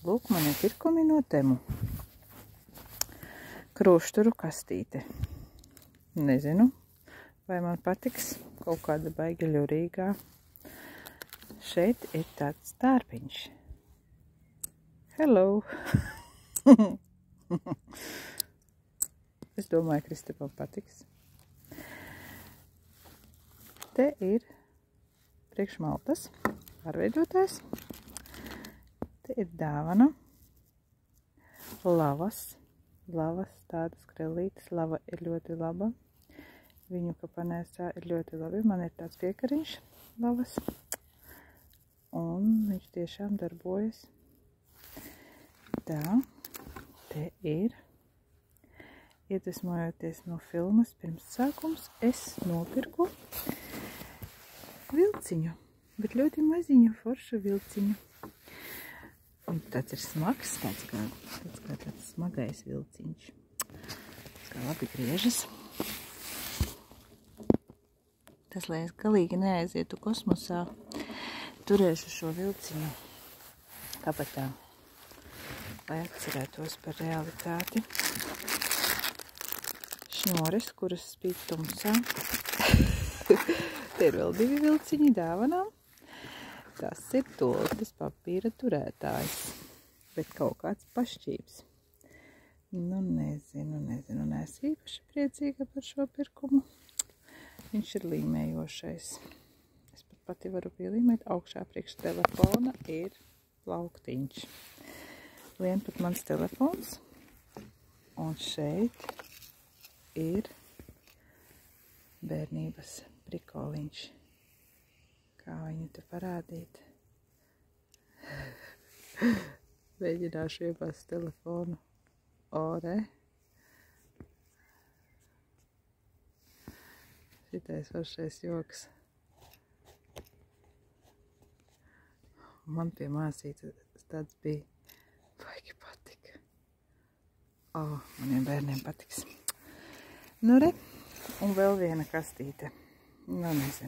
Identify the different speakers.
Speaker 1: Lūk, man ir pirkumi no Temu. Krušturu kastīte. Nezinu, vai man patiks kaut kāda baigi ļurīgā. Šeit ir tāds tārpiņš. Hello! Es domāju, Kristapam patiks. Te ir priekšmaltas pārveidotājs. Te ir dāvana. Lavas, tādas krellītes. Lava ir ļoti laba. Viņu kapanēsā ir ļoti labi. Man ir tāds piekariņš lavas. Un viņš tiešām darbojas. Tā, te ir. Iedvesmojoties no filmas pirmsākums, es nopirku vilciņu, bet ļoti maziņu foršu vilciņu. Un tāds ir smags, tāds smagais vilciņš. Tas kā labi griežas. Tas, lai es galīgi neaizietu kosmosā, turēšu šo vilciņu kabatā, lai atcerētos par realitāti. Šņores, kuras spīd tumsā. Te ir vēl 2 vilciņi dāvanām. Tas ir toltes papīra turētājs, bet kaut kāds pašķības. Nu, nezinu, neesmu īpaši priecīga par šo pirkumu. Viņš ir līmējošais. Es pat pati varu pielīmēt. Augšā priekš telefona ir plauktiņš. Lien pat mans telefons. Un šeit ir bērnības prikoliņš. Kā viņu te parādīt? Mēģināšu iebāzt telefonu orē. Šitais varšais joks. Man pie māsītes tāds bija. Baigi patika. Maniem bērniem patiks. Nu re, un vēl viena kastīte. Nu nezinu.